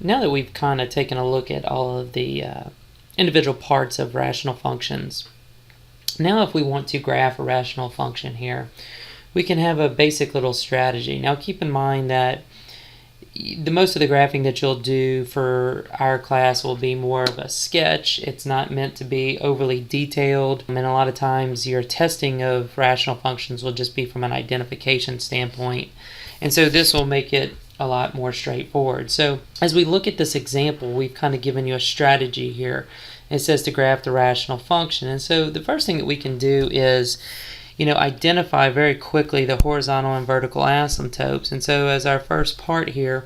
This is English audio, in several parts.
Now that we've kind of taken a look at all of the individual parts of rational functions, now if we want to graph a rational function here, we can have a basic little strategy. Now keep in mind that most of the graphing that you'll do for our class will be more of a sketch. It's not meant to be overly detailed, and a lot of times your testing of rational functions will just be from an identification standpoint, and so this will make it a lot more straightforward. So as we look at this example, we've kind of given you a strategy here. It says to graph the rational function, and so the first thing that we can do is identify very quickly the horizontal and vertical asymptotes. And so as our first part here,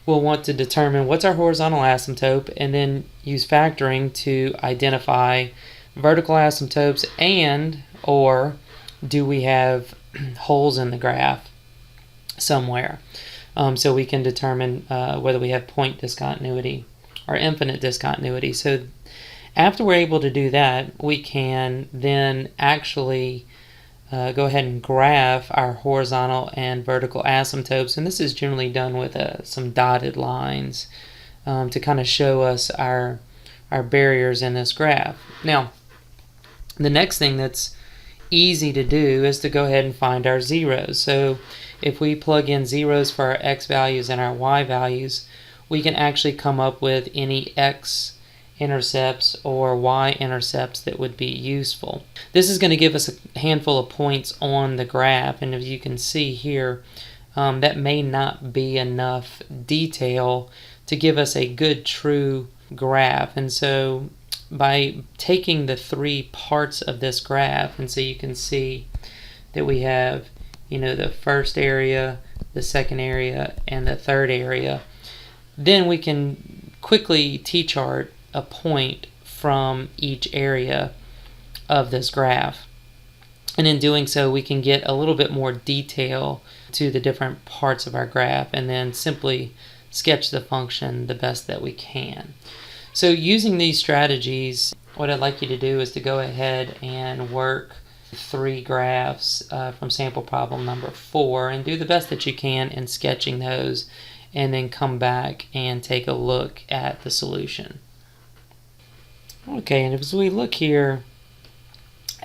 we'll want to determine what's our horizontal asymptote and then use factoring to identify vertical asymptotes, and or do we have holes in the graph somewhere. So we can determine whether we have point discontinuity or infinite discontinuity. So after we're able to do that, we can then actually go ahead and graph our horizontal and vertical asymptotes, and this is generally done with some dotted lines to kind of show us our barriers in this graph. Now, the next thing that's easy to do is to go ahead and find our zeros. So if we plug in zeros for our x values and our y values, we can actually come up with any x intercepts or y-intercepts that would be useful. This is going to give us a handful of points on the graph, and as you can see here, that may not be enough detail to give us a good true graph. And so by taking the three parts of this graph, and so you can see that we have the first area, the second area, and the third area, then we can quickly t-chart a point from each area of this graph, and in doing so we can get a little bit more detail to the different parts of our graph and then simply sketch the function the best that we can. So using these strategies, what I'd like you to do is to go ahead and work 3 graphs from sample problem number 4 and do the best that you can in sketching those, and then come back and take a look at the solution. Okay, and as we look here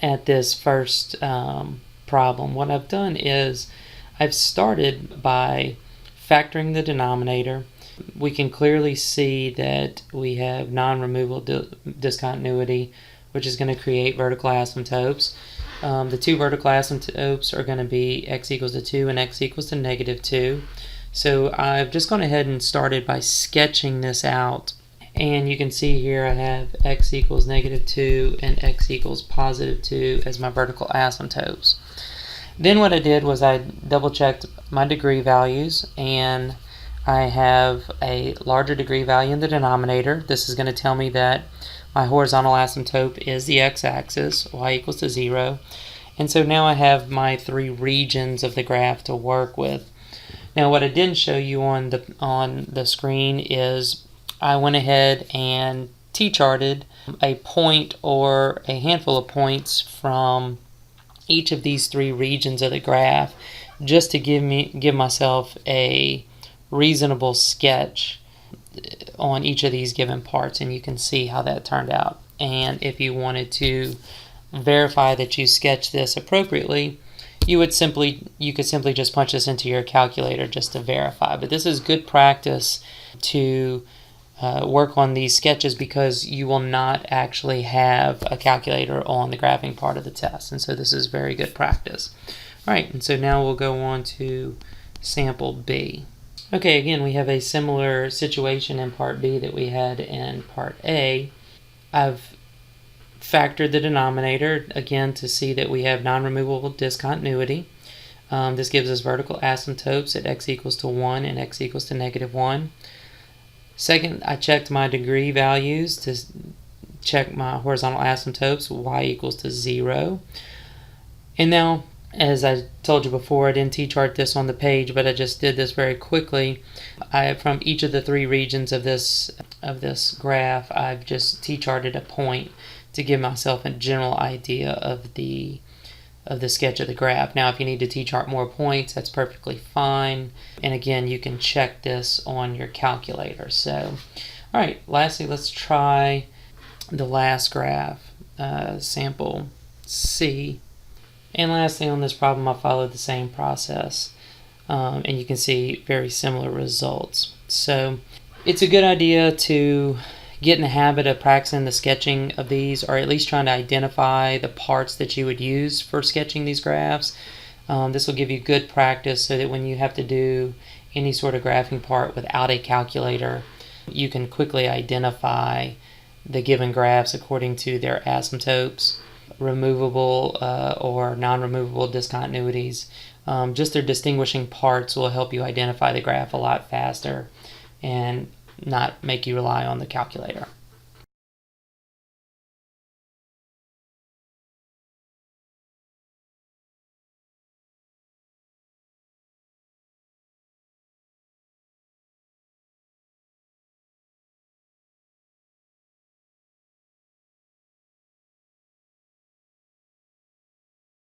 at this first problem, what I've done is I've started by factoring the denominator. We can clearly see that we have non-removable discontinuity, which is going to create vertical asymptotes. The 2 vertical asymptotes are going to be x equals to 2 and x equals to negative 2. So I've just gone ahead and started by sketching this out. And you can see here I have x equals negative 2 and x equals positive 2 as my vertical asymptotes. Then what I did was I double checked my degree values, and I have a larger degree value in the denominator. This is going to tell me that my horizontal asymptote is the x-axis, y equals to 0. And so now I have my 3 regions of the graph to work with. Now what I didn't show you on the screen is I went ahead and t-charted a point or a handful of points from each of these 3 regions of the graph, just to give myself a reasonable sketch on each of these given parts, and you can see how that turned out. And if you wanted to verify that you sketched this appropriately, you could simply just punch this into your calculator just to verify. But this is good practice to work on these sketches, because you will not actually have a calculator on the graphing part of the test, and so this is very good practice. Alright, and so now we'll go on to sample B. Okay, again we have a similar situation in part B that we had in part A. I've factored the denominator again to see that we have non-removable discontinuity. This gives us vertical asymptotes at x equals to 1 and x equals to negative 1. Second, I checked my degree values to check my horizontal asymptotes, y equals to 0. And now, as I told you before, I didn't t-chart this on the page, but I just did this very quickly. From each of the 3 regions of this graph, I've just t-charted a point to give myself a general idea of the of the sketch of the graph. Now if you need to t-chart more points, that's perfectly fine. And again, you can check this on your calculator. So, all right, lastly, let's try the last graph, sample C. And lastly, on this problem, I followed the same process. And you can see very similar results. So it's a good idea to get in the habit of practicing the sketching of these, or at least trying to identify the parts that you would use for sketching these graphs. This will give you good practice so that when you have to do any sort of graphing part without a calculator, you can quickly identify the given graphs according to their asymptotes, removable or non-removable discontinuities. Just their distinguishing parts will help you identify the graph a lot faster and not make you rely on the calculator.